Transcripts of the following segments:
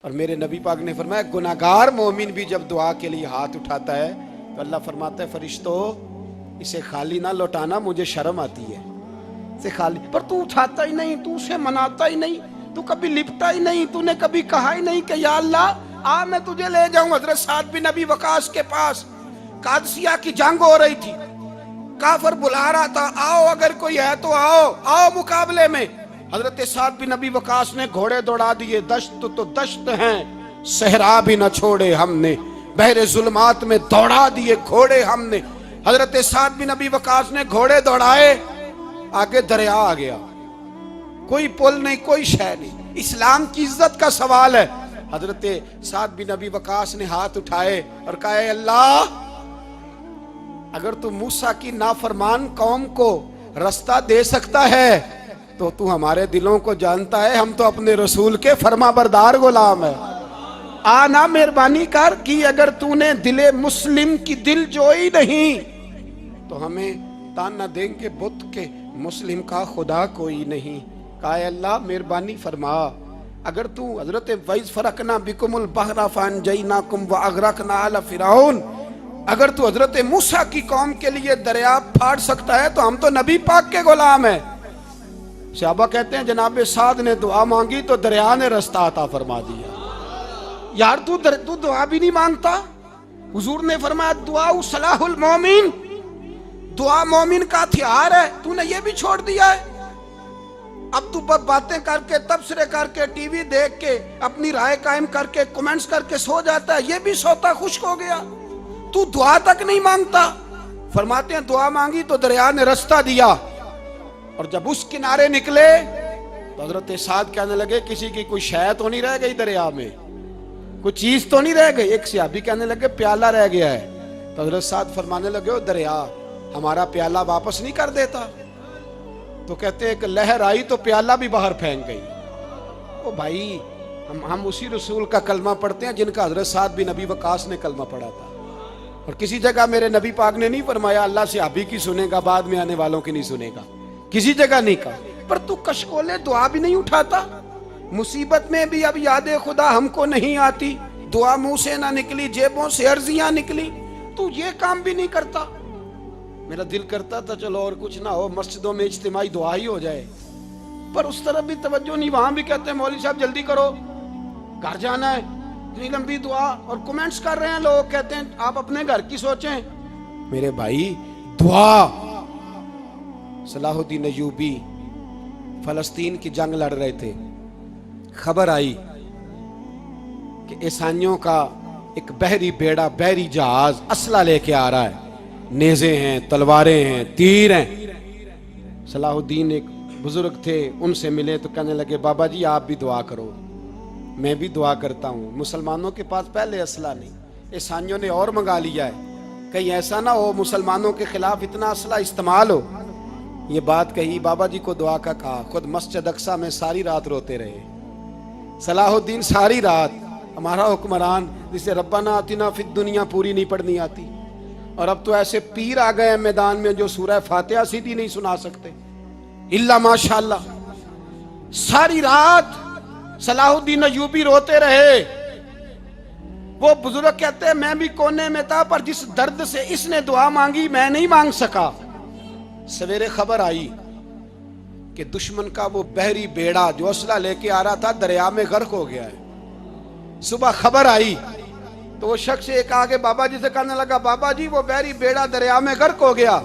اور میرے نبی پاک نے فرمایا گناہگار مومن بھی جب دعا کے لیے ہاتھ اٹھاتا ہے تو اللہ فرماتا ہے فرشتوں اسے خالی نہ لوٹانا، مجھے شرم آتی ہے اسے خالی، پر تو اٹھاتا ہی نہیں، تو اسے مناتا ہی نہیں، تو کبھی لپٹا ہی نہیں، تو نے کبھی کہا ہی نہیں کہ یا اللہ آ میں تجھے لے جاؤں حضرت سعد بن ابی وقاص کے پاس۔ قادسیہ کی جنگ ہو رہی تھی، کافر بلا رہا تھا آؤ اگر کوئی ہے تو آؤ آؤ مقابلے میں۔ حضرت سعد بن ابی وقاص نے گھوڑے دوڑا دیے، دشت تو دشت ہیں صحرا بھی نہ چھوڑے ہم نے، بحر ظلمات میں دوڑا دیے گھوڑے ہم نے۔ حضرت سعد بن ابی وقاص نے گھوڑے دوڑائے، آگے دریا آ گیا، کوئی پل نہیں کوئی شے نہیں، اسلام کی عزت کا سوال ہے۔ حضرت سعد بن ابی وقاص نے ہاتھ اٹھائے اور کہا اے اللہ اگر تو موسیٰ کی نافرمان قوم کو رستہ دے سکتا ہے تو تو ہمارے دلوں کو جانتا ہے، ہم تو اپنے رسول کے فرما بردار غلام ہیں۔ آنا مہربانی کر کی اگر تو نے دل مسلم کی دل جوئی نہیں تو ہمیں تانا دیں گے بت کے مسلم کا خدا کوئی نہیں۔ کہا اے اللہ مہربانی فرما اگر تو حضرت وَإِذْ فَرَقْنَا بِكُمُ الْبَحْرَ فَأَنْجَيْنَاكُمْ وَأَغْرَقْنَا آلَ فِرْعَوْنَ، اگر تو حضرت موسیٰ کی قوم کے لیے دریا پھاڑ سکتا ہے تو ہم تو نبی پاک کے غلام ہیں۔ صحابہ کہتے ہیں جناب سعد نے دعا مانگی تو دریا نے رستہ عطا فرما دیا۔ یار تو دعا بھی نہیں مانگتا؟ حضور نے فرمایا دعا صلاح المومن، دعا مومن کا ہتھیار ہے، تو نے یہ بھی چھوڑ دیا ہے۔ اب تو باتیں کر کے تبصرے کر کے ٹی وی دیکھ کے اپنی رائے قائم کر کے کمنٹس کر کے سو جاتا ہے، یہ بھی سوتا خشک ہو گیا، تو دعا تک نہیں مانگتا۔ فرماتے ہیں دعا مانگی تو دریا نے رستہ دیا، اور جب اس کنارے نکلے تو حضرت سعد کہنے لگے کسی کی کوئی شے تو نہیں رہ گئی دریا میں، کوئی چیز تو نہیں رہ گئی۔ ایک صحابی کہنے لگے پیالہ رہ گیا ہے، تو حضرت سعد فرمانے لگے او دریا ہمارا پیالہ واپس نہیں کر دیتا؟ تو کہتے ہیں کہ لہر آئی تو پیالہ بھی باہر پھینک گئی۔ او بھائی ہم اسی رسول کا کلمہ پڑھتے ہیں جن کا حضرت سعد بن ابی وقاص نے کلمہ پڑھا تھا، اور کسی جگہ میرے نبی پاک نے نہیں فرمایا اللہ صحابی کی سنے گا بعد میں آنے والوں کی نہیں سنے گا، کسی جگہ نہیں کہا۔ پر تو کشکولے دعا بھی نہیں اٹھاتا، مصیبت میں بھی اب یاد خدا ہم کو نہیں آتی، دعا منہ سے نہ نکلی جیبوں سے عرضیاں نکلی، تو یہ کام بھی نہیں کرتا۔ میرا دل کرتا تھا چلو اور کچھ نہ ہو مسجدوں میں اجتماعی دعا ہی ہو جائے، پر اس طرف بھی توجہ نہیں، وہاں بھی کہتے ہیں مولوی صاحب جلدی کرو گھر جانا ہے، اتنی لمبی دعا، اور کمنٹس کر رہے ہیں لوگ کہتے ہیں آپ اپنے گھر کی سوچیں۔ میرے بھائی دعا، صلاح الدین ایوبی فلسطین کی جنگ لڑ رہے تھے، خبر آئی کہ عیسائیوں کا ایک بحری بیڑا بحری جہاز اسلحہ لے کے آ رہا ہے، نیزے ہیں تلواریں ہیں تیر ہیں۔ صلاح الدین ایک بزرگ تھے، ان سے ملے تو کہنے لگے بابا جی آپ بھی دعا کرو۔ میں بھی دعا کرتا ہوں، مسلمانوں کے پاس پہلے اسلحہ نہیں، عیسائیوں نے اور منگا لیا ہے، کہیں ایسا نہ ہو مسلمانوں کے خلاف اتنا اسلحہ استعمال ہو۔ یہ بات کہی، بابا جی کو دعا کا کہا، خود مسجد اقصیٰ میں ساری رات روتے رہے۔ صلاح الدین ساری رات، ہمارا حکمران جسے ربنا آتنا فی الدنیا پوری نہیں پڑھنی آتی، اور اب تو ایسے پیر آ گئے ہیں میدان میں جو سورہ فاتحہ سیدھی نہیں سنا سکتے الا ماشاءاللہ۔ ساری رات صلاح الدین ایوبی روتے رہے۔ وہ بزرگ کہتے ہیں میں بھی کونے میں تھا، پر جس درد سے اس نے دعا مانگی میں نہیں مانگ سکا۔ سویرے خبر آئی کہ دشمن کا وہ بحری بیڑا جو اسلحہ لے کے آ رہا تھا دریا میں غرق ہو گیا ہے۔ صبح خبر آئی تو وہ شخص ایک آگے بابا جی سے کہنے لگا بابا جی وہ بحری بیڑا دریا میں غرق ہو گیا،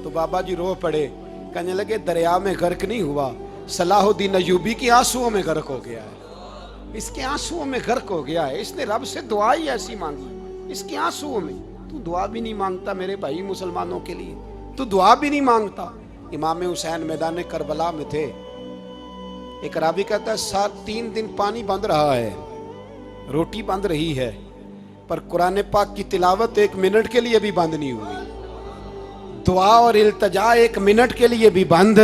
تو بابا جی رو پڑے، کہنے لگے دریا میں غرق نہیں ہوا، صلاح الدین ایوبی کی آنسوؤں میں غرق ہو گیا ہے، اس کے آنسوؤں میں غرق ہو گیا ہے، اس نے رب سے دعا ہی ایسی مانگی اس کے آنسوؤں میں۔ تو دعا بھی نہیں مانگتا میرے بھائی مسلمانوں کے لیے، تو دعا بھی نہیں مانگتا۔ امام حسین میدان کربلا میں تھے، ایک راوی کہتا ہے 3 دن پانی بند رہا ہے، روٹی بند رہی ہے، پر قرآن پاک کی تلاوت 1 منٹ کے لیے بھی بند نہیں ہوئی، دعا اور التجا 1 منٹ کے لیے بھی بند۔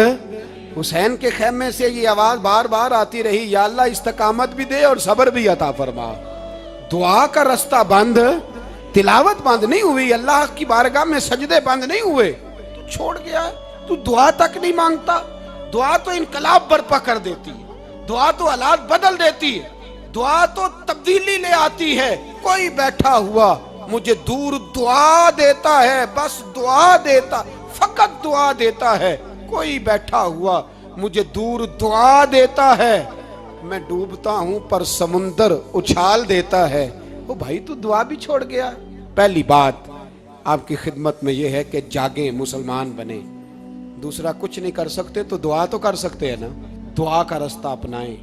حسین کے خیمے سے یہ آواز بار بار آتی رہی، یا اللہ استقامت بھی دے اور صبر بھی عطا فرما۔ دعا کا رستہ بند، تلاوت بند نہیں ہوئی، اللہ کی بارگاہ میں سجدے بند نہیں ہوئے، تو چھوڑ گیا، تو دعا تک نہیں مانگتا۔ دعا تو انقلاب برپا کر دیتی ہے، دعا تو حالات بدل دیتی ہے، دعا تو تبدیلی لے آتی ہے. کوئی بیٹھا ہوا مجھے دور دعا دیتا ہے, بس دعا دیتا, فقط دعا دیتا ہے. کوئی بیٹھا ہوا مجھے دور دعا دیتا ہے, میں ڈوبتا ہوں پر سمندر اچھال دیتا ہے. وہ بھائی تو دعا بھی چھوڑ گیا. پہلی بات آپ کی خدمت میں یہ ہے کہ جاگیں, مسلمان بنیں. دوسرا کچھ نہیں کر سکتے تو دعا تو کر سکتے ہیں نا. دعا کا رستہ اپنائیں.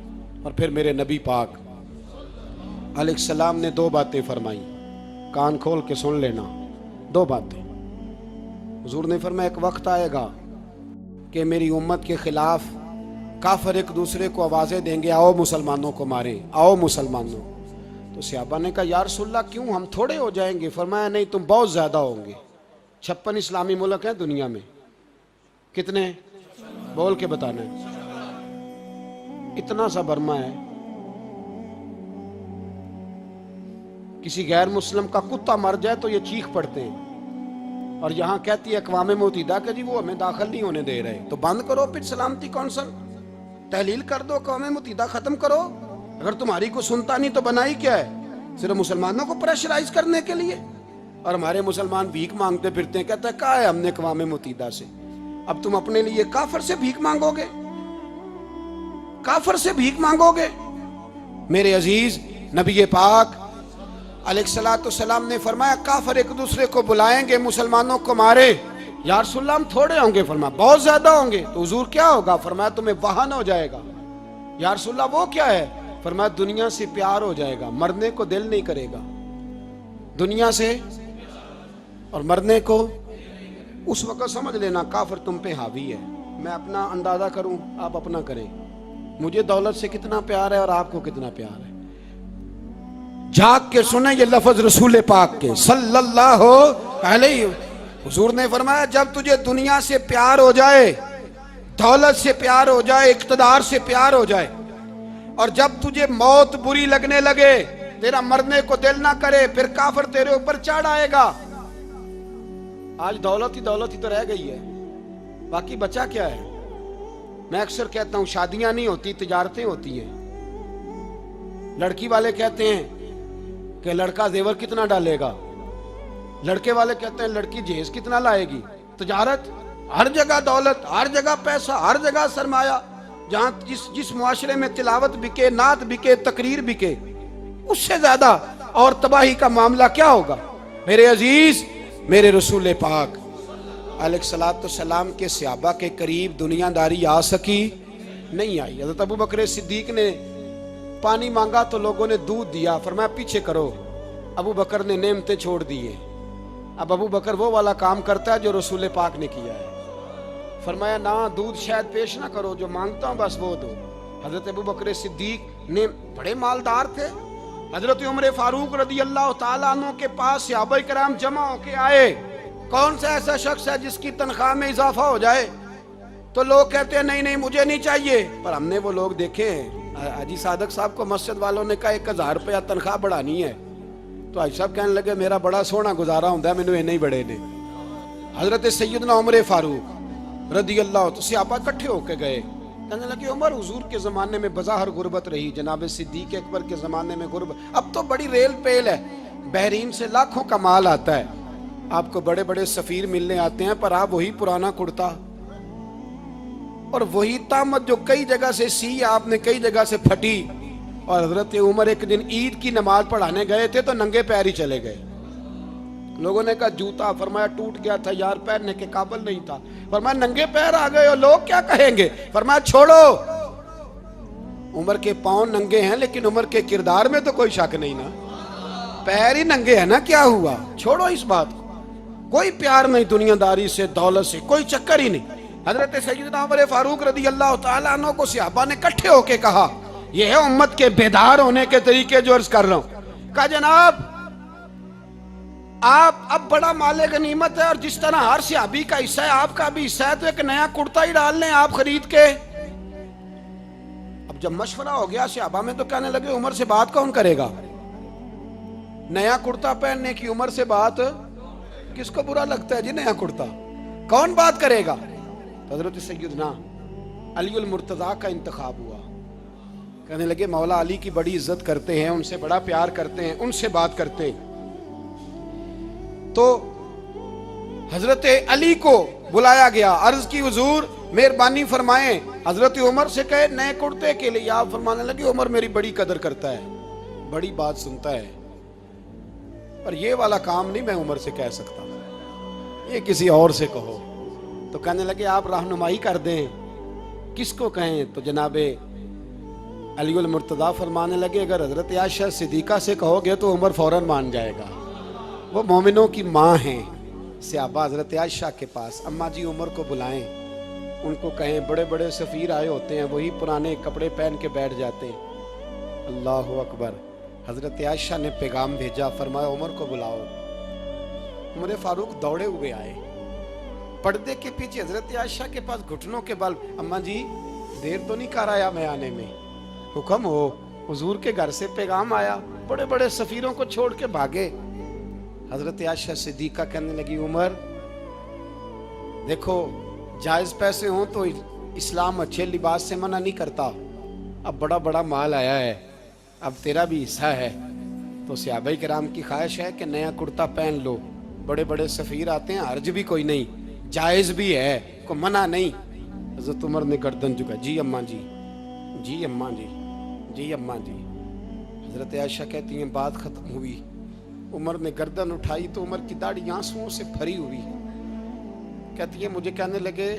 اور پھر میرے نبی پاک علیہ السلام نے 2 باتیں فرمائیں, کان کھول کے سن لینا. 2 باتیں. حضور نے فرمایا ایک وقت آئے گا کہ میری امت کے خلاف کافر ایک دوسرے کو آوازیں دیں گے, آؤ مسلمانوں کو ماریں, آؤ مسلمانوں. تو صحابہ نے کہا یا رسول اللہ کیوں, ہم تھوڑے ہو جائیں گے؟ فرمایا نہیں, تم بہت زیادہ ہوں گے. 56 اسلامی ملک ہیں دنیا میں. کتنے بول کے بتانا ہے؟ اتنا سا برما ہے. کسی غیر مسلم کا کتا مر جائے تو یہ چیخ پڑتے ہیں, اور یہاں کہتی ہے اقوام متحدہ کہ جی وہ ہمیں داخل نہیں ہونے دے رہے. تو بند کرو پھر سلامتی کونسل, تحلیل کر دو, اقوام متحدہ ختم کرو. اگر تمہاری کو سنتا نہیں تو بنائی کیا ہے؟ صرف مسلمانوں کو پریشرائز کرنے کے لیے. اور ہمارے مسلمان بھیک مانگتے پھرتے ہیں, کہتا ہے کہا ہے ہم نے اقوام متحدہ سے. اب تم اپنے لیے کافر سے بھیک مانگو گے, کافر سے بھیک مانگو گے. میرے عزیز نبی پاک علیہ الصلوۃ والسلام نے فرمایا کافر ایک دوسرے کو بلائیں گے مسلمانوں کو مارے. یا رسول اللہ ہم تھوڑے ہوں گے. فرمایا بہت زیادہ ہوں گے. تو حضور کیا ہوگا؟ فرمایا تمہیں وہن ہو جائے گا. یا رسول اللہ وہ کیا ہے؟ فرمایا دنیا سے پیار ہو جائے گا, مرنے کو دل نہیں کرے گا. دنیا سے اور مرنے کو. اس وقت سمجھ لینا کافر تم پہ حاوی ہے. میں اپنا اندازہ کروں, آپ اپنا کریں. مجھے دولت سے کتنا پیار ہے اور آپ کو کتنا پیار ہے. جھاگ کے سنیں یہ لفظ رسول پاک کے صلی اللہ علیہ. حضور نے فرمایا جب تجھے دنیا سے پیار ہو جائے, دولت سے پیار ہو جائے, اقتدار سے پیار ہو جائے, اور جب تجھے موت بری لگنے لگے, تیرا مرنے کو دل نہ کرے, پھر کافر تیرے اوپر چڑھ آئے گا. آج دولت ہی تو رہ گئی ہے, باقی بچا کیا ہے؟ میں اکثر کہتا ہوں شادیاں نہیں ہوتی, تجارتیں ہوتی ہیں. لڑکی والے کہتے ہیں کہ لڑکا زیور کتنا ڈالے گا, لڑکے والے کہتے ہیں لڑکی جہیز کتنا لائے گی. تجارت, ہر جگہ دولت, ہر جگہ پیسہ, ہر جگہ سرمایہ. جہاں جس معاشرے میں تلاوت بکے, نعت بکے, تقریر بکے, اس سے زیادہ اور تباہی کا معاملہ کیا ہوگا؟ میرے عزیز میرے رسول پاک علیہ الصلوۃ والسلام کے صحابہ کے قریب دنیا داری آ سکی نہیں آئی. حضرت ابو بکر صدیق نے پانی مانگا تو لوگوں نے دودھ دیا, فرمایا پیچھے کرو. ابو بکر نے نعمتیں چھوڑ دیے. اب ابو بکر وہ والا کام کرتا ہے جو رسول پاک نے کیا ہے. فرمایا نہ دودھ شاید پیش نہ کرو, جو مانگتا ہوں بس وہ دو. حضرت ابو بکر صدیق نے بڑے مالدار تھے. حضرت عمر فاروق رضی اللہ تعالیٰ عنہ کے پاس صحابہ کرام جمع ہو کے آئے. کون سا ایسا شخص ہے جس کی تنخواہ میں اضافہ ہو جائے؟ تو لوگ کہتے ہیں نہیں مجھے نہیں چاہیے. پر ہم نے وہ لوگ دیکھے ہیں. حاجی صادق صاحب کو مسجد والوں نے کہا 1000 روپیہ تنخواہ بڑھانی ہے, تو حاجی صاحب کہنے لگے میرا بڑا سونا گزارا ہوں ہے, مینوں نہیں بڑے نے. حضرت سیدنا عمر فاروق رضی اللہ تو صحابہ اکٹھے ہو کے گئے. کہنے لگے عمر حضور کے زمانے میں بظاہر غربت رہی, جناب صدیق اکبر کے زمانے میں غربت, اب تو بڑی ریل پیل ہے, بحرین سے لاکھوں کا مال آتا ہے, آپ کو بڑے بڑے سفیر ملنے آتے ہیں, پر آپ وہی پرانا کرتا اور وہی طامت جو کئی جگہ سے سی آپ نے کئی جگہ سے پھٹی. اور حضرت عمر ایک دن عید کی نماز پڑھانے گئے تھے تو ننگے پیر ہی چلے گئے. لوگوں نے کہا جوتا, فرمایا ٹوٹ گیا تھا یار, پہننے کے قابل نہیں تھا. فرمایا ننگے پیر آ گئے ہو, لوگ کیا کہیں گے؟ فرمایا چھوڑو, عمر کے پاؤں ننگے ہیں لیکن عمر کے کردار میں تو کوئی شک نہیں نا, پیر ہی ننگے ہیں نا, کیا ہوا؟ چھوڑو اس بات کو. کوئی پیار نہیں دنیا داری سے, دولت سے, کوئی چکر ہی نہیں. حضرت سیدنا عمر فاروق رضی اللہ تعالیٰ عنہ کو صحابہ نے اکٹھے ہو کے کہا, یہ ہے امت کے بیدار ہونے کے طریقے جو عرض کر رہا ہوں. کہا جناب آپ اب بڑا مال غنیمت ہے, اور جس طرح ہر صحابی کا حصہ ہے آپ کا بھی حصہ ہے, تو ایک نیا کرتا ہی ڈال لیں آپ خرید کے. اب جب مشورہ ہو گیا صحابہ میں تو کہنے لگے عمر سے بات کون کرے گا؟ نیا کرتا پہننے کی عمر سے بات کس کو برا لگتا ہے جی؟ نیا کرتا کون بات کرے گا؟ حضرت سیدنا علی المرتضیٰ کا انتخاب ہوا. کہنے لگے مولا علی کی بڑی عزت کرتے ہیں, ان سے بڑا پیار کرتے ہیں, ان سے بات کرتے ہیں. تو حضرت علی کو بلایا گیا, عرض کی حضور مہربانی فرمائیں. حضرت عمر سے کہے نئے کرتے کے لیے. آپ فرمانے لگے عمر میری بڑی قدر کرتا ہے, بڑی بات سنتا ہے, پر یہ والا کام نہیں میں عمر سے کہہ سکتا, یہ کسی اور سے کہو. تو کہنے لگے آپ رہنمائی کر دیں, کس کو کہیں؟ تو جناب علی المرتضیٰ فرمانے لگے اگر حضرت عائشہ صدیقہ سے کہو گے تو عمر فوراً مان جائے گا, وہ مومنوں کی ماں ہیں. صحابہ حضرت عائشہ کے پاس, اماں جی عمر کو بلائیں, ان کو کہیں. بڑے بڑے سفیر آئے ہوتے ہیں, وہی پرانے کپڑے پہن کے بیٹھ جاتے ہیں. اللہ اکبر. حضرت عائشہ نے پیغام بھیجا, فرمایا عمر کو بلاؤ. عمر فاروق دوڑے ہوئے آئے, پردے کے پیچھے حضرت عائشہ کے پاس گھٹنوں کے بل, اماں جی دیر تو نہیں کر آیا میں آنے میں؟ حکم ہو, حضور کے گھر سے پیغام آیا. بڑے بڑے سفیروں کو چھوڑ کے بھاگے. حضرت عائشہ صدیقہ کہنے لگی عمر دیکھو جائز پیسے ہوں تو اسلام اچھے لباس سے منع نہیں کرتا, اب بڑا بڑا مال آیا ہے, اب تیرا بھی حصہ ہے, تو صحابہ کرام کی خواہش ہے کہ نیا کرتا پہن لو. بڑے بڑے سفیر آتے ہیں, حرج بھی کوئی نہیں, جائز بھی ہے, کو منع نہیں. حضرت عمر نے گردن جھکا, جی اماں جی, جی اماں جی, جی اماں جی. حضرت عائشہ کہتی ہیں بات ختم ہوئی, عمر نے گردن اٹھائی تو عمر کی داڑھی آنسوؤں سے بھری ہوئی. کہتی ہے مجھے کہنے لگے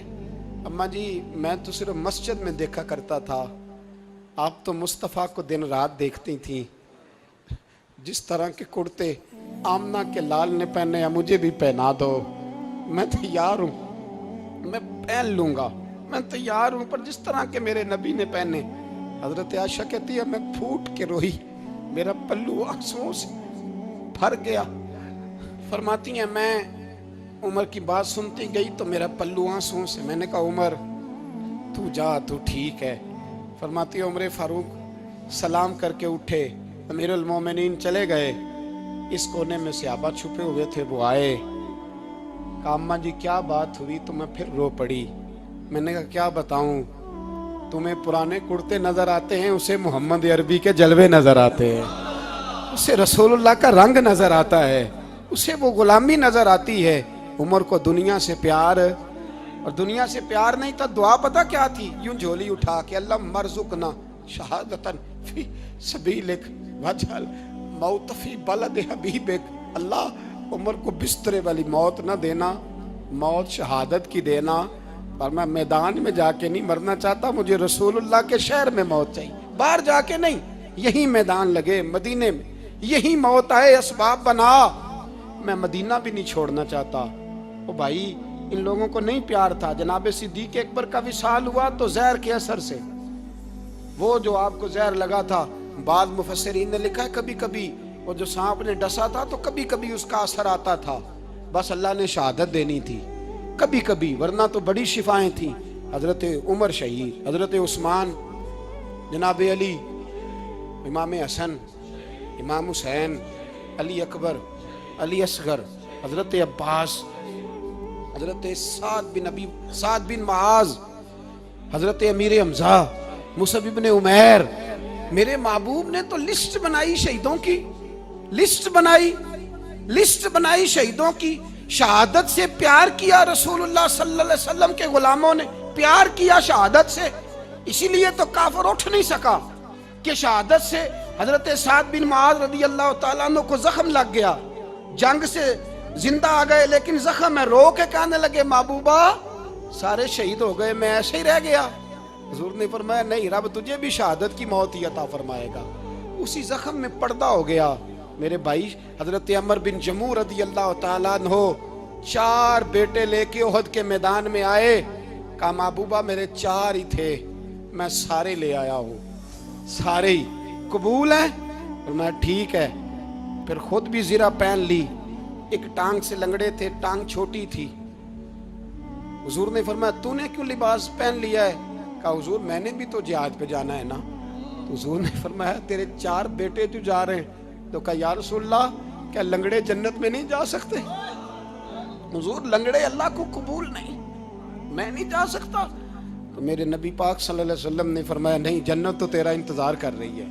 اماں جی میں تو صرف مسجد میں دیکھا کرتا تھا, آپ تو مصطفیٰ کو دن رات دیکھتی تھیں, جس طرح کے کرتے آمنہ کے لال نے پہنے ہیں مجھے بھی پہنا دو, میں تیار ہوں, میں پہن لوں گا, میں تیار ہوں, پر جس طرح کے میرے نبی نے پہنے. حضرت عائشہ کہتی ہے میں پھوٹ کے روئی, میرا پلو آنسوؤں سے بھر گیا. فرماتی ہیں میں عمر کی بات سنتی گئی تو میرا پلو آنسوؤں سے, میں نے کہا عمر تو جا, تو ٹھیک ہے. فرماتی ہے عمر فاروق سلام کر کے اٹھے, امیر المومنین چلے گئے. اس کونے میں صحابہ چھپے ہوئے تھے, وہ آئے, کہا اماں جی کیا بات ہوئی؟ تو میں پھر رو پڑی. میں نے کہا کیا بتاؤں, تمہیں پرانے کرتے نظر آتے ہیں, اسے محمد عربی کے جلوے نظر آتے ہیں, اسے رسول اللہ کا رنگ نظر آتا ہے, اسے وہ غلامی نظر آتی ہے. عمر کو دنیا سے پیار, اور دنیا سے پیار نہیں تھا, دعا پتہ کیا تھی؟ یوں جھولی اٹھا کے اللہ مرزقنا شہادتن فی سبیلک وجعل موت فی بلد حبیبک. اللہ عمر کو بسترے والی موت نہ دینا, موت شہادت کی دینا, اور میں میدان میں جا کے نہیں مرنا چاہتا, مجھے رسول اللہ کے شہر میں موت چاہیے, باہر جا کے نہیں, یہی میدان لگے مدینے میں, یہی موت آئے, اسباب بنا, میں مدینہ بھی نہیں چھوڑنا چاہتا. او بھائی ان لوگوں کو نہیں پیار تھا. جناب صدیق اکبر کا وصال ہوا تو زہر کے اثر سے, وہ جو آپ کو زہر لگا تھا, بعض مفسرین نے لکھا ہے کبھی کبھی وہ جو سانپ نے ڈسا تھا تو کبھی کبھی اس کا اثر آتا تھا, بس اللہ نے شہادت دینی تھی کبھی کبھی, ورنہ تو بڑی شفائیں تھیں. حضرت عمر شہید, حضرت عثمان, جناب علی, امام حسن, امام حسین, علی اکبر, علی اصغر, حضرت عباس, حضرت سعد بن معاذ, حضرت امیر حمزہ, مصعب بن عمیر. میرے محبوب نے تو لسٹ بنائی شہیدوں کی, لسٹ بنائی شہیدوں کی. شہادت سے پیار کیا رسول اللہ صلی اللہ علیہ وسلم کے غلاموں نے, پیار کیا شہادت سے, اسی لیے تو کافر اٹھ نہیں سکا کہ شہادت سے. حضرت سعد بن معاذ رضی اللہ تعالیٰ عنہ کو زخم لگ گیا, جنگ سے زندہ آ گئے لیکن زخم ہے, رو کے کہنے لگے محبوبہ سارے شہید ہو گئے, میں ایسے ہی رہ گیا. حضور نے فرمایا نہیں, رب تجھے بھی شہادت کی موت ہی عطا فرمائے گا. اسی زخم میں پردہ ہو گیا. میرے بھائی حضرت عمر بن جموح رضی اللہ تعالیٰ عنہ 4 بیٹے لے کے احد کے میدان میں آئے, کہا محبوبہ میرے 4 ہی تھے, میں سارے لے آیا ہوں, سارے ہی قبول ہیں؟ فرمایا ٹھیک ہے. پھر خود بھی زرہ پہن لی, ایک ٹانگ سے لنگڑے تھے, ٹانگ چھوٹی تھی. حضور نے فرمایا تو نے کیوں لباس پہن لیا ہے؟ کہا حضور میں نے بھی تو جہاد پہ جانا ہے نا. تو حضور نے فرمایا تیرے 4 بیٹے جو جا رہے ہیں. تو کہا یا رسول اللہ کیا لنگڑے جنت میں نہیں جا سکتے؟ حضور لنگڑے اللہ کو قبول نہیں, میں نہیں جا سکتا. تو میرے نبی پاک صلی اللہ علیہ وسلم نے فرمایا نہیں، جنت تو تیرا انتظار کر رہی ہے۔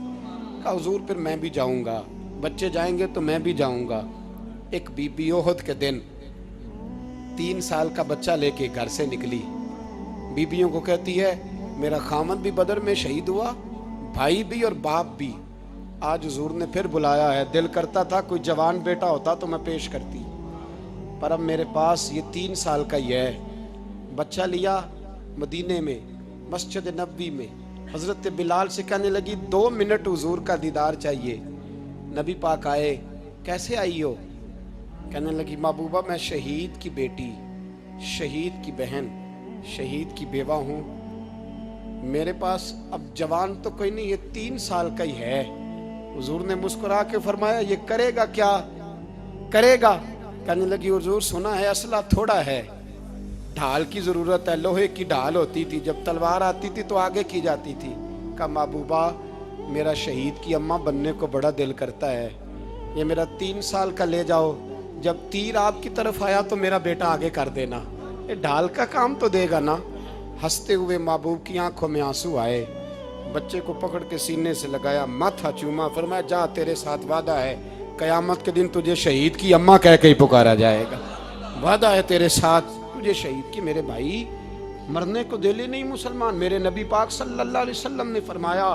کہا حضور پھر میں بھی جاؤں گا، بچے جائیں گے تو میں بھی جاؤں گا۔ ایک بی بی احد کے دن 3 سال کا بچہ لے کے گھر سے نکلی، بیبیوں کو کہتی ہے میرا خامد بھی بدر میں شہید ہوا، بھائی بھی اور باپ بھی، آج حضور نے پھر بلایا ہے، دل کرتا تھا کوئی جوان بیٹا ہوتا تو میں پیش کرتی، پر اب میرے پاس یہ 3 سال کا ہی ہے۔ بچہ لیا مدینے میں مسجد نبوی میں، حضرت بلال سے کہنے لگی 2 منٹ حضور کا دیدار چاہیے۔ نبی پاک آئے، کیسے آئی ہو؟ کہنے لگی محبوبہ میں شہید کی بیٹی، شہید کی بہن، شہید کی بیوہ ہوں، میرے پاس اب جوان تو کوئی نہیں، یہ 3 سال کا ہی ہے۔ حضور نے مسکرا کے فرمایا یہ کرے گا کیا کرے گا؟ کہنے لگی حضور سنا ہے اسلحہ تھوڑا ہے، ڈھال کی ضرورت ہے، لوہے کی ڈھال ہوتی تھی، جب تلوار آتی تھی تو آگے کی جاتی تھی۔ کہا محبوبہ میرا شہید کی اماں بننے کو بڑا دل کرتا ہے، یہ میرا 3 سال کا لے جاؤ، جب تیر آپ کی طرف آیا تو میرا بیٹا آگے کر دینا، یہ ڈھال کا کام تو دے گا نا۔ ہنستے ہوئے محبوب کی آنکھوں میں آنسو آئے، بچے کو پکڑ کے سینے سے لگایا، ماتھا چوما، فرمایا جا تیرے ساتھ وعدہ ہے قیامت کے دن تجھے شہید کی اماں کہہ کے ہی پکارا جائے گا، وعدہ ہے تیرے ساتھ تجھے شہید کی۔ میرے بھائی مرنے کو دل ہی نہیں مسلمان۔ میرے نبی پاک صلی اللہ علیہ وسلم نے فرمایا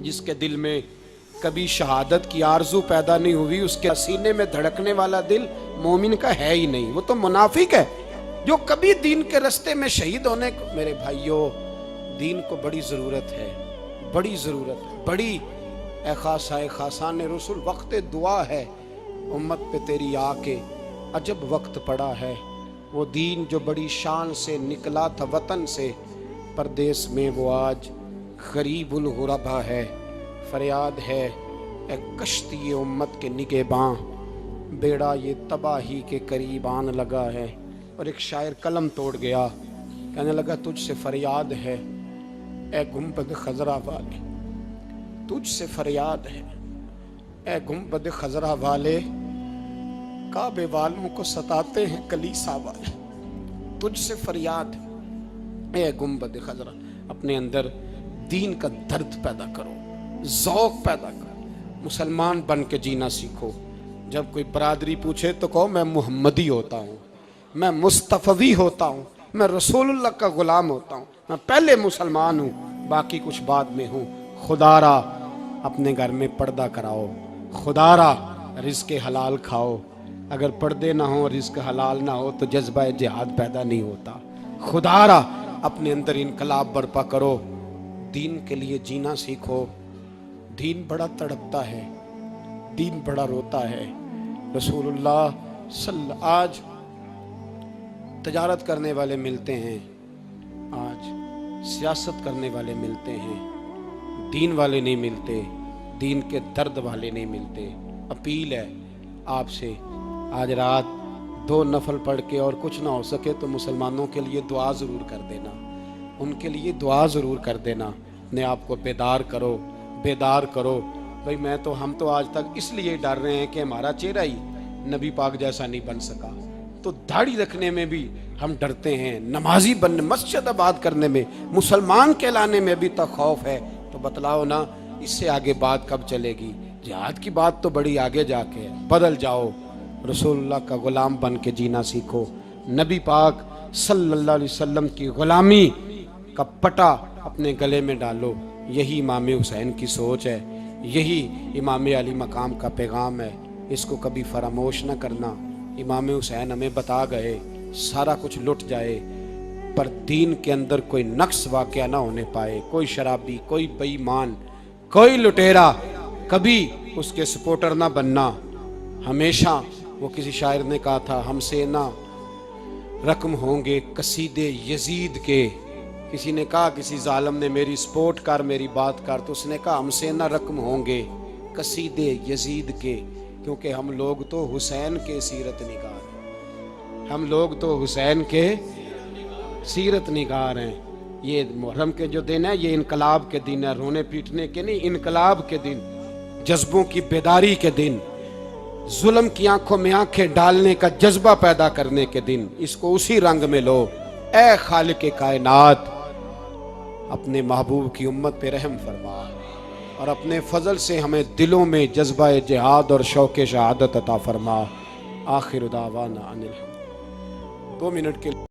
جس کے دل میں کبھی شہادت کی آرزو پیدا نہیں ہوئی، اس کے سینے میں دھڑکنے والا دل مومن کا ہے ہی نہیں، وہ تو منافق ہے۔ جو کبھی دین کے رستے میں شہید ہونے کو، میرے بھائیوں دین کو بڑی ضرورت ہے، بڑی ضرورت ہے، بڑی۔ اے خاصائے خاصان رسول وقت دعا ہے، امت پہ تیری آ کے عجب وقت پڑا ہے۔ وہ دین جو بڑی شان سے نکلا تھا وطن سے، پردیس میں وہ آج غریب الغربا ہے۔ فریاد ہے اے کشتی امت کے نگہباں، بیڑا یہ تباہی کے قریب آن لگا ہے۔ اور ایک شاعر قلم توڑ گیا، کہنے لگا تجھ سے فریاد ہے اے گنبد خضرا والے، تجھ سے فریاد ہے اے گنبد خضرا والے، کعبے والوں کو ستاتے ہیں کلیسا والے، تجھ سے فریاد اے گنبد خضرا۔ اپنے اندر دین کا درد پیدا کرو، ذوق پیدا کرو، مسلمان بن کے جینا سیکھو۔ جب کوئی برادری پوچھے تو کہو میں محمدی ہوتا ہوں، میں مصطفی ہوتا ہوں، میں رسول اللہ کا غلام ہوتا ہوں، میں پہلے مسلمان ہوں باقی کچھ بعد میں ہوں۔ خدا را اپنے گھر میں پردہ کراؤ، خدا را رزق حلال کھاؤ، اگر پردے نہ ہوں رزق حلال نہ ہو تو جذبہ جہاد پیدا نہیں ہوتا۔ خدا را اپنے اندر انقلاب برپا کرو، دین کے لیے جینا سیکھو۔ دین بڑا تڑپتا ہے، دین بڑا روتا ہے۔ رسول اللہ آج تجارت کرنے والے ملتے ہیں، آج سیاست کرنے والے ملتے ہیں، دین والے نہیں ملتے، دین کے درد والے نہیں ملتے۔ اپیل ہے آپ سے، آج رات 2 نفل پڑھ کے اور کچھ نہ ہو سکے تو مسلمانوں کے لیے دعا ضرور کر دینا، ان کے لیے دعا ضرور کر دینا، اپنے آپ کو بیدار کرو، بیدار کرو۔ بھئی ہم تو آج تک اس لیے ڈر رہے ہیں کہ ہمارا چہرہ ہی نبی پاک جیسا نہیں بن سکا، تو داڑھی رکھنے میں بھی ہم ڈرتے ہیں، نمازی بننے، مسجد آباد کرنے میں، مسلمان کہلانے میں بھی تک خوف ہے۔ تو بتلاؤ نا اس سے آگے بات کب چلے گی؟ جہاد کی بات تو بڑی آگے جا کے ہے۔ بدل جاؤ، رسول اللہ کا غلام بن کے جینا سیکھو، نبی پاک صلی اللہ علیہ وسلم کی غلامی کا پٹا اپنے گلے میں ڈالو۔ یہی امام حسین کی سوچ ہے، یہی امام علی مقام کا پیغام ہے، اس کو کبھی فراموش نہ کرنا۔ امام حسین ہمیں بتا گئے سارا کچھ لٹ جائے پر دین کے اندر کوئی نقص واقعہ نہ ہونے پائے، کوئی شرابی، کوئی بے ایمان، کوئی لٹیرا کبھی اس کے سپورٹر نہ بننا۔ ہمیشہ وہ کسی شاعر نے کہا تھا ہم سے نہ رقم ہوں گے قصیدے یزید کے، کسی نے کہا کسی ظالم نے میری سپورٹ کر، میری بات کر، تو اس نے کہا ہم سے نہ رقم ہوں گے قصیدے یزید کے، کیونکہ ہم لوگ تو حسین کے سیرت نگار ہیں، ہم لوگ تو حسین کے سیرت نگار ہیں۔ یہ محرم کے جو دن ہے یہ انقلاب کے دن ہے، رونے پیٹنے کے نہیں، انقلاب کے دن، جذبوں کی بیداری کے دن، ظلم کی آنکھوں میں آنکھیں ڈالنے کا جذبہ پیدا کرنے کے دن۔ اس کو اسی رنگ میں لو۔ اے خالق کائنات، اپنے محبوب کی امت پہ رحم فرما اور اپنے فضل سے ہمیں دلوں میں جذبہ جہاد اور شوق شہادت عطا فرما. آخر دعوانا ان الحمد. 2 منٹ کے